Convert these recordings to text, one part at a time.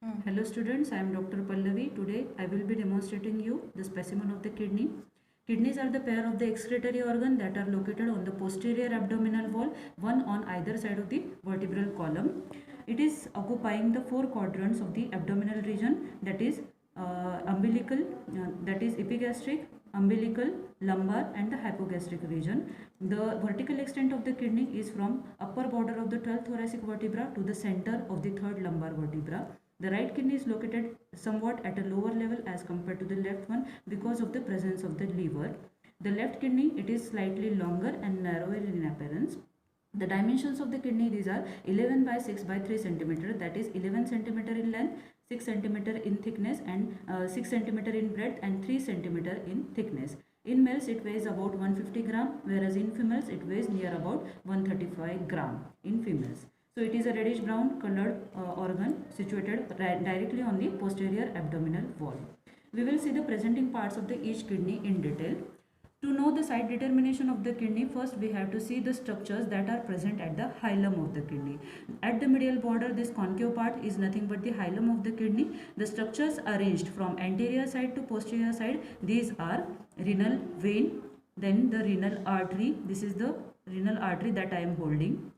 Hello students, I am Dr. Pallavi. Today I will be demonstrating you the specimen of the kidney. Kidneys are the pair of the excretory organ that are located on the posterior abdominal wall, one on either side of the vertebral column. It is occupying the four quadrants of the abdominal region, that is umbilical, that is epigastric, umbilical, lumbar and the hypogastric region. The vertical extent of the kidney is from upper border of the 12th thoracic vertebra to the center of the third lumbar vertebra. The right kidney is located somewhat at a lower level as compared to the left one because of the presence of the liver. The left kidney, it is slightly longer and narrower in appearance. The dimensions of the kidney, these are 11 by 6 by 3 centimeter, that is 11 centimeter in length, 6 centimeter in thickness and 6 centimeter in breadth and 3 centimeter in thickness. In males it weighs about 150 gram, whereas in females it weighs near about 135 gram in females. So it is a reddish brown colored organ situated directly on the posterior abdominal wall. We will see the presenting parts of the each kidney in detail. To know the site determination of the kidney, first we have to see the structures that are present at the hilum of the kidney. At the medial border, this concave part is nothing but the hilum of the kidney. The structures arranged from anterior side to posterior side, these are renal vein, then the renal artery. This is the renal artery that I am holding,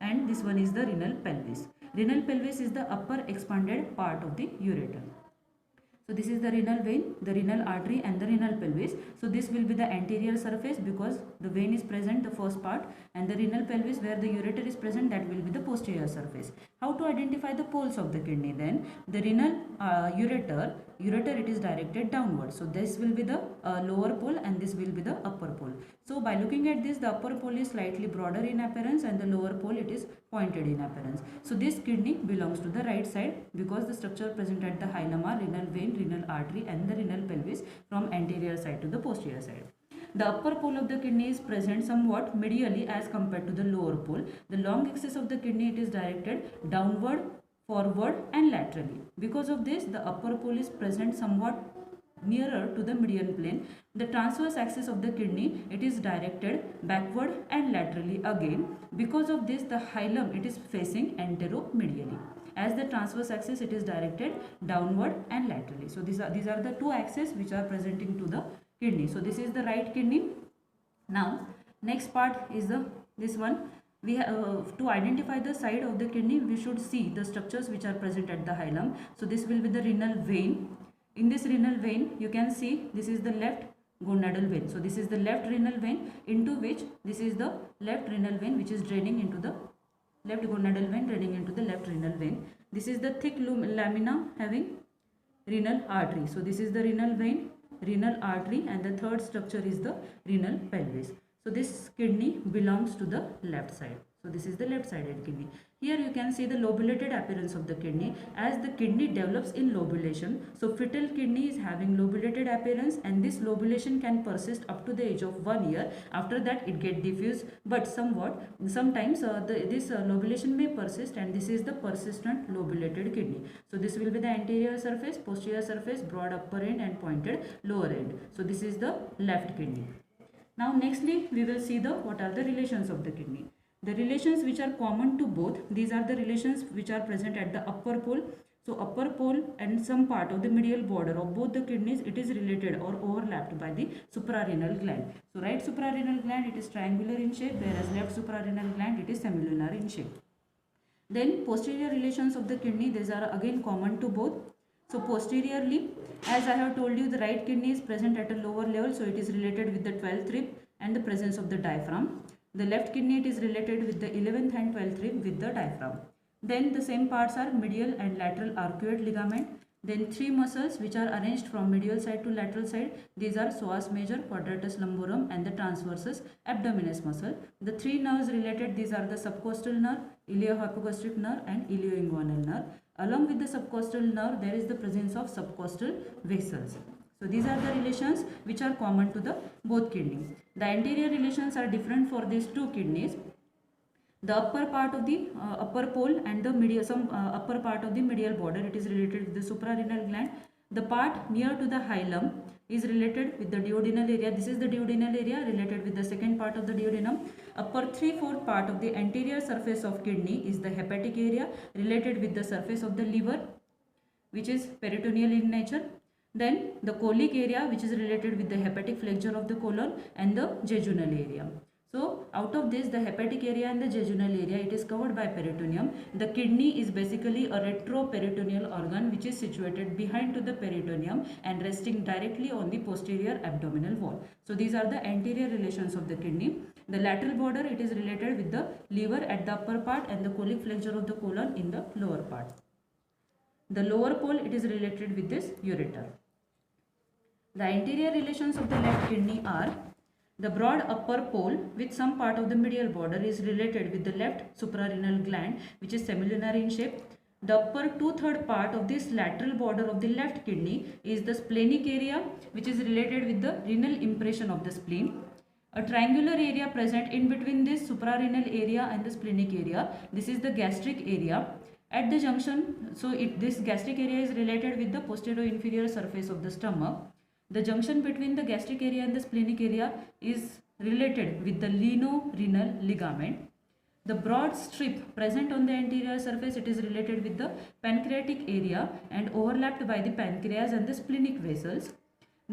and this one is the renal pelvis. Renal pelvis is the upper expanded part of the ureter. So this is the renal vein, the renal artery and the renal pelvis. So this will be the anterior surface because the vein is present the first part, and the renal pelvis where the ureter is present, that will be the posterior surface. How to identify the poles of the kidney then? The renal ureter it is directed downward. So this will be the lower pole and this will be the upper pole. So by looking at this, the upper pole is slightly broader in appearance and the lower pole it is pointed in appearance. So this kidney belongs to the right side because the structure present at the hilum are renal vein, renal artery and the renal pelvis from anterior side to the posterior side. The upper pole of the kidney is present somewhat medially as compared to the lower pole. The long axis of the kidney, it is directed downward, forward and laterally. Because of this, the upper pole is present somewhat nearer to the median plane. The transverse axis of the kidney, it is directed backward and laterally again. Because of this, the hilum, it is facing anteromedially. As the transverse axis, it is directed downward and laterally. So these are the two axes which are presenting to the kidney. So this is the right kidney. Now next part is this one. We have to identify the side of the kidney, we should see the structures which are present at the hilum. So this will be the renal vein. In this renal vein, you can see this is the left gonadal vein. So this is the left renal vein, into which this is the left renal vein which is draining into the left gonadal vein, draining into the left renal vein. This is the thick lamina having renal artery. So this is the renal vein, renal artery, and the third structure is the renal pelvis. So this kidney belongs to the left side. So this is the left sided kidney. Here you can see the lobulated appearance of the kidney. As the kidney develops in lobulation, so fetal kidney is having lobulated appearance, and this lobulation can persist up to the age of 1 year. After that it get diffused, but sometimes this lobulation may persist, and this is the persistent lobulated kidney. So this will be the anterior surface, posterior surface, broad upper end and pointed lower end. So this is the left kidney. Now nextly we will see what are the relations of the kidney. The relations which are common to both, these are the relations which are present at the upper pole. So upper pole and some part of the medial border of both the kidneys, it is related or overlapped by the suprarenal gland. So right suprarenal gland, it is triangular in shape, whereas left suprarenal gland, it is semilunar in shape. Then posterior relations of the kidney, these are again common to both. So posteriorly, as I have told you, the right kidney is present at a lower level, so it is related with the 12th rib and the presence of the diaphragm. The left kidney, it is related with the 11th and 12th rib with the diaphragm. Then the same parts are medial and lateral arcuate ligament. Then three muscles which are arranged from medial side to lateral side. These are psoas major, quadratus lumborum and the transversus abdominis muscle. The three nerves related, these are the subcostal nerve, iliohypogastric nerve and ilioinguinal nerve. Along with the subcostal nerve, there is the presence of subcostal vessels. So these are the relations which are common to the both kidneys. The anterior relations are different for these two kidneys. The upper part of the upper pole and the upper part of the medial border, it is related with the suprarenal gland. The part near to the hilum is related with the duodenal area. This is the duodenal area related with the second part of the duodenum. Upper 3/4 part of the anterior surface of kidney is the hepatic area related with the surface of the liver. which is peritoneal in nature. Then the colic area, which is related with the hepatic flexure of the colon, and the jejunal area. So out of this, the hepatic area and the jejunal area, it is covered by peritoneum. The kidney is basically a retroperitoneal organ which is situated behind to the peritoneum and resting directly on the posterior abdominal wall. So these are the anterior relations of the kidney. The lateral border, it is related with the liver at the upper part and the colic flexure of the colon in the lower part. The lower pole, it is related with this ureter. The anterior relations of the left kidney are: the broad upper pole with some part of the medial border is related with the left suprarenal gland, which is semilunar in shape. The upper 2/3 part of this lateral border of the left kidney is the splenic area, which is related with the renal impression of the spleen. A triangular area present in between this suprarenal area and the splenic area, this is the gastric area. At the junction, so this gastric area is related with the posterior inferior surface of the stomach. The junction between the gastric area and the splenic area is related with the lieno-renal ligament. The broad strip present on the anterior surface, it is related with the pancreatic area and overlapped by the pancreas and the splenic vessels.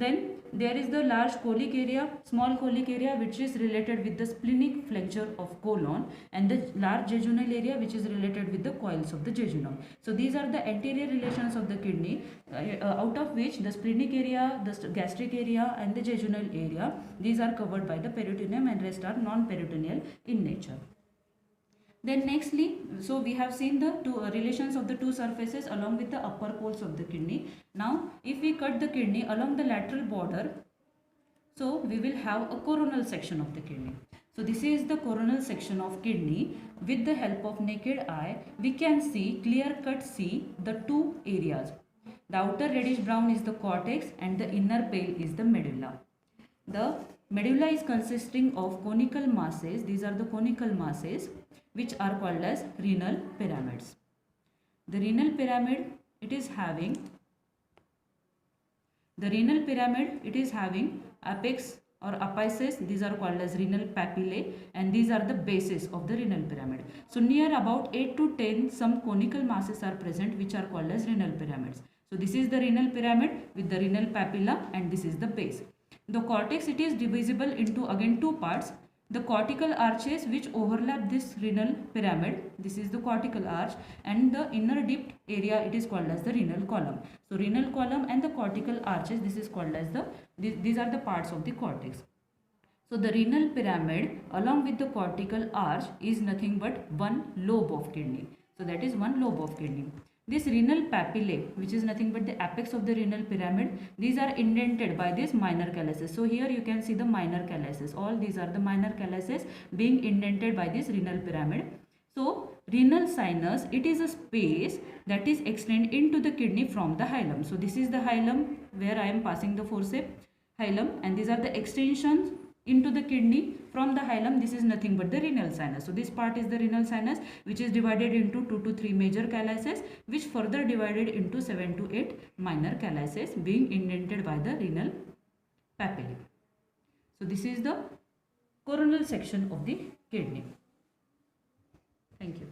Then there is the large colic area, small colic area, which is related with the splenic flexure of colon, and the large jejunal area, which is related with the coils of the jejunum. So these are the anterior relations of the kidney, out of which the splenic area, the gastric area and the jejunal area, these are covered by the peritoneum and rest are non-peritoneal in nature. Then nextly, so we have seen the two relations of the two surfaces along with the upper poles of the kidney. Now if we cut the kidney along the lateral border, so we will have a coronal section of the kidney. So this is the coronal section of kidney. With the help of naked eye, we can see, clear cut see the two areas. The outer reddish brown is the cortex and the inner pale is the medulla. The medulla is consisting of conical masses. These are the conical masses which are called as renal pyramids. The renal pyramid, it is having apex or apices. These are called as renal papillae, and these are the bases of the renal pyramid. So near about 8 to 10 some conical masses are present which are called as renal pyramids. So this is the renal pyramid with the renal papilla, and this is the base. The cortex, it is divisible into again two parts. The cortical arches which overlap this renal pyramid, this is the cortical arch, and the inner dipped area, it is called as the renal column. So renal column and the cortical arches, this is called as these are the parts of the cortex. So the renal pyramid along with the cortical arch is nothing but one lobe of kidney. So that is one lobe of kidney. This renal papillae, which is nothing but the apex of the renal pyramid, these are indented by this minor calyces. So here you can see the minor calyces. All these are the minor calyces being indented by this renal pyramid. So renal sinus, it is a space that is extended into the kidney from the hilum. So this is the hilum where I am passing the forceps, hilum, and these are the extensions into the kidney from the hilum. This is nothing but the renal sinus. So this part is the renal sinus, which is divided into 2 to 3 major calyces, which further divided into 7 to 8 minor calyces being indented by the renal papillae. So this is the coronal section of the kidney. Thank you.